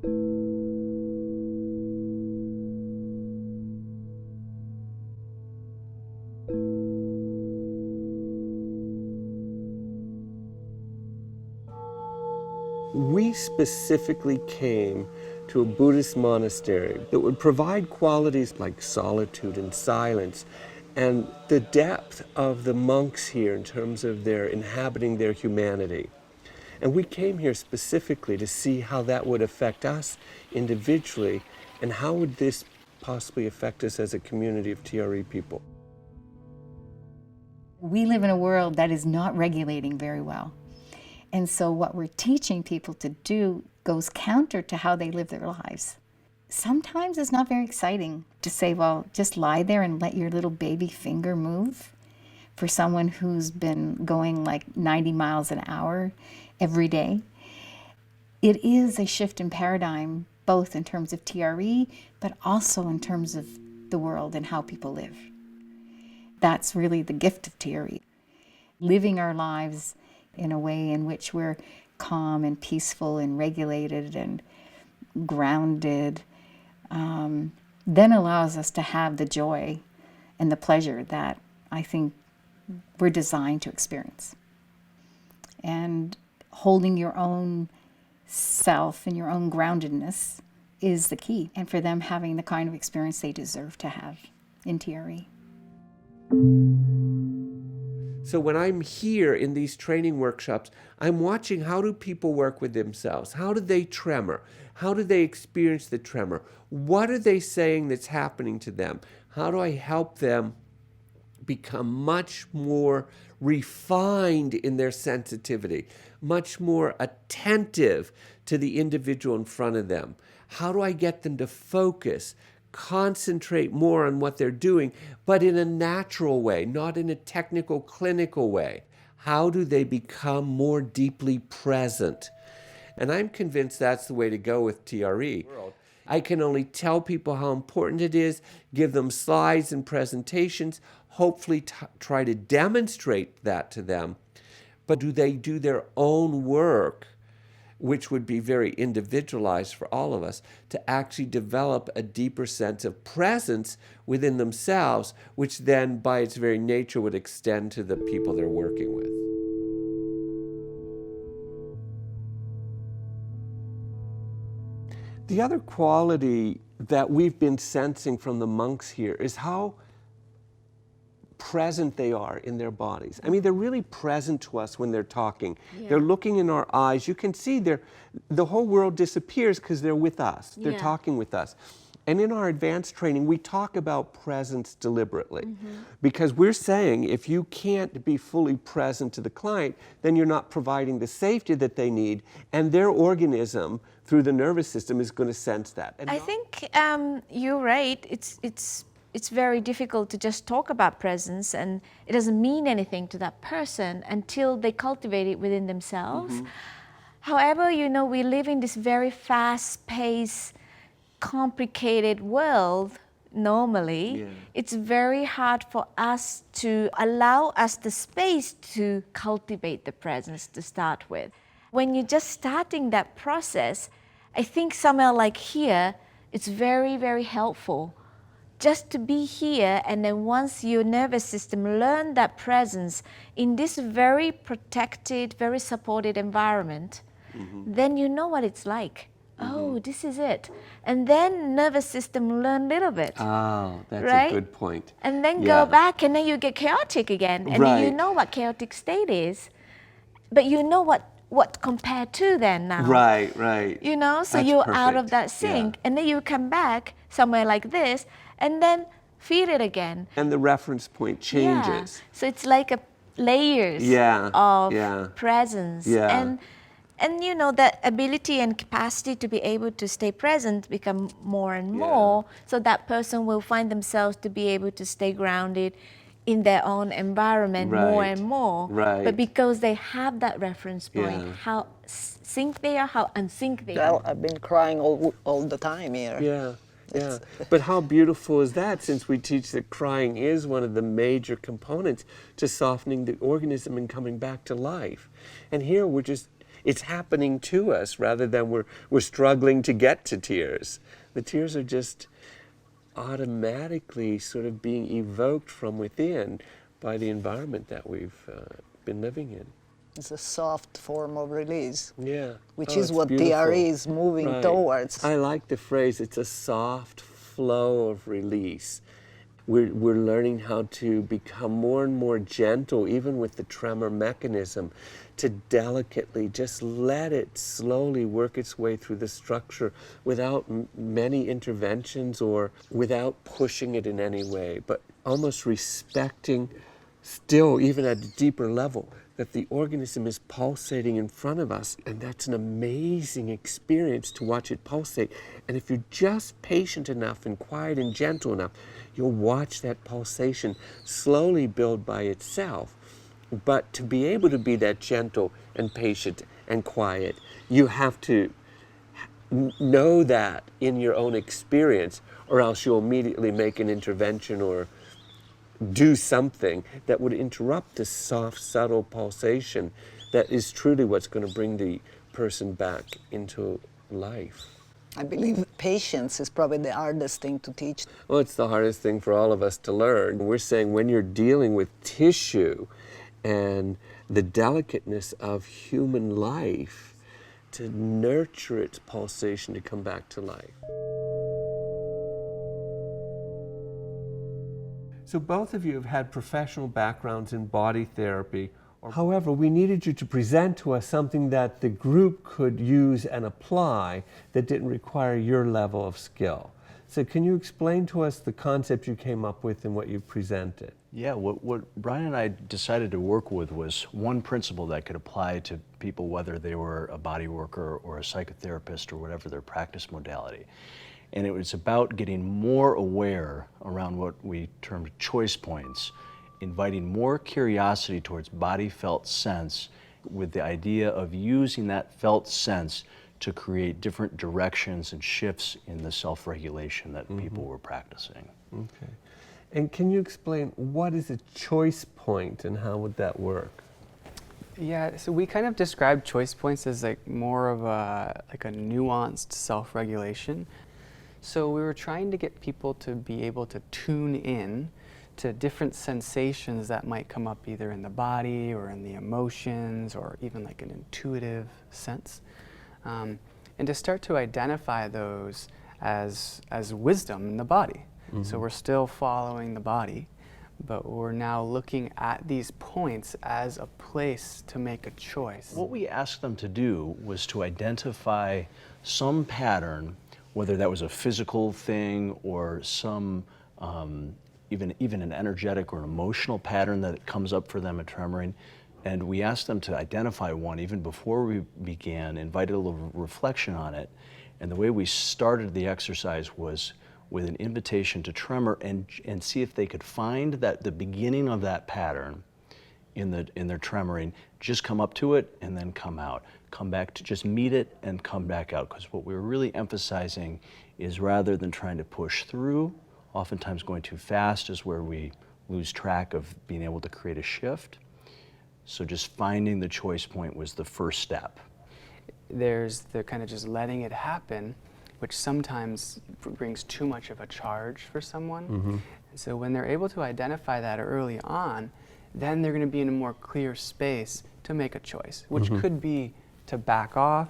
We specifically came to a Buddhist monastery that would provide qualities like solitude and silence, and the depth of the monks here in terms of their inhabiting their humanity. And we came here specifically to see how that would affect us individually, and how would this possibly affect us as a community of TRE people. We live in a world that is not regulating very well. And so what we're teaching people to do goes counter to how they live their lives. Sometimes it's not very exciting to say, well, just lie there and let your little baby finger move. For someone who's been going like 90 miles an hour every day, it is a shift in paradigm, both in terms of TRE, but also in terms of the world and how people live. That's really the gift of TRE. Living our lives in a way in which we're calm and peaceful and regulated and grounded, then allows us to have the joy and the pleasure that I think we're designed to experience. And holding your own self and your own groundedness is the key, and for them having the kind of experience they deserve to have in TRE. So when I'm here in these training workshops, I'm watching how do people work with themselves? How do they tremor? How do they experience the tremor? What are they saying that's happening to them? How do I help them become much more refined in their sensitivity, much more attentive to the individual in front of them? How do I get them to focus, concentrate more on what they're doing, but in a natural way, not in a technical, clinical way? How do they become more deeply present? And I'm convinced that's the way to go with TRE. I can only tell people how important it is, give them slides and presentations, hopefully try to demonstrate that to them. But do they do their own work, which would be very individualized for all of us, to actually develop a deeper sense of presence within themselves, which then by its very nature would extend to the people they're working with. The other quality that we've been sensing from the monks here is how present they are in their bodies. I mean, they're really present to us when they're talking. Yeah. They're looking in our eyes. You can see the whole world disappears because they're with us. They're talking with us. And in our advanced training, we talk about presence deliberately, because we're saying if you can't be fully present to the client, then you're not providing the safety that they need, and their organism through the nervous system is going to sense that. And I think you're right. It's very difficult to just talk about presence, and it doesn't mean anything to that person until they cultivate it within themselves. However, you know, we live in this very fast-paced, complicated world normally. It's very hard for us to allow us the space to cultivate the presence to start with. When you're just starting that process, I think somewhere like here, it's very, very helpful just to be here, and then once your nervous system learn that presence in this very protected, very supported environment, then you know what it's like. Oh, this is it. And then nervous system learn a little bit. Oh, that's right? a good point. And then go back, and then you get chaotic again. And then you know what chaotic state is. But you know what compared to then now. Right. You know, so That's you're perfect. out of that sync. And then you come back somewhere like this, and then feel it again. And the reference point changes. So it's like a layers of presence. And you know, that ability and capacity to be able to stay present become more and more, so that person will find themselves to be able to stay grounded in their own environment more and more. But because they have that reference point, how sync they are, how unsync they are. Well, I've been crying all the time here. But how beautiful is that, since we teach that crying is one of the major components to softening the organism and coming back to life. And here we're just, it's happening to us rather than we're struggling to get to tears. The tears are just automatically sort of being evoked from within by the environment that we've been living in. It's a soft form of release. Yeah. Which Oh, is it's what beautiful. TRE is moving Right. towards. I like the phrase, it's a soft flow of release. We're learning how to become more and more gentle, even with the tremor mechanism, to delicately just let it slowly work its way through the structure without many interventions or without pushing it in any way, but almost respecting still, even at a deeper level, that the organism is pulsating in front of us, and that's an amazing experience to watch it pulsate. And if you're just patient enough and quiet and gentle enough, you'll watch that pulsation slowly build by itself. But to be able to be that gentle and patient and quiet, you have to know that in your own experience, or else you'll immediately make an intervention or do something that would interrupt this soft, subtle pulsation that is truly what's going to bring the person back into life. I believe patience is probably the hardest thing to teach. Well, it's the hardest thing for all of us to learn. We're saying when you're dealing with tissue and the delicateness of human life, to nurture its pulsation to come back to life. So both of you have had professional backgrounds in body therapy. However, we needed you to present to us something that the group could use and apply that didn't require your level of skill. So can you explain to us the concept you came up with and what you presented? Yeah, what Brian and I decided to work with was one principle that could apply to people, whether they were a body worker or a psychotherapist or whatever their practice modality. And it was about getting more aware around what we termed choice points, inviting more curiosity towards body felt sense with the idea of using that felt sense to create different directions and shifts in the self-regulation that people were practicing. Okay. And can you explain what is a choice point and how would that work? Yeah, so we kind of describe choice points as like more of a nuanced self-regulation. So we were trying to get people to be able to tune in to different sensations that might come up either in the body or in the emotions or even like an intuitive sense. And to start to identify those as wisdom in the body. So we're still following the body, but we're now looking at these points as a place to make a choice. What we asked them to do was to identify some pattern, whether that was a physical thing or some even an energetic or an emotional pattern that comes up for them at tremoring. And we asked them to identify one even before we began, invited a little reflection on it. And the way we started the exercise was with an invitation to tremor and see if they could find that the beginning of that pattern in their tremoring, just come up to it and then come out. Come back to just meet it and come back out. Because what we're really emphasizing is rather than trying to push through, oftentimes going too fast is where we lose track of being able to create a shift. So just finding the choice point was the first step. There's the kind of just letting it happen, which sometimes brings too much of a charge for someone. And so when they're able to identify that early on, then they're going to be in a more clear space to make a choice, which could be to back off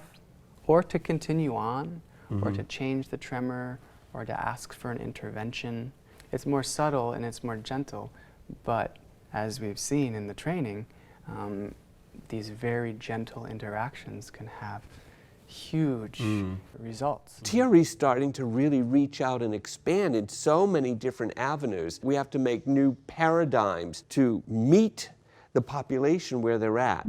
or to continue on or to change the tremor or to ask for an intervention. It's more subtle and it's more gentle, but as we've seen in the training, these very gentle interactions can have huge results. TRE is starting to really reach out and expand in so many different avenues. We have to make new paradigms to meet the population where they're at.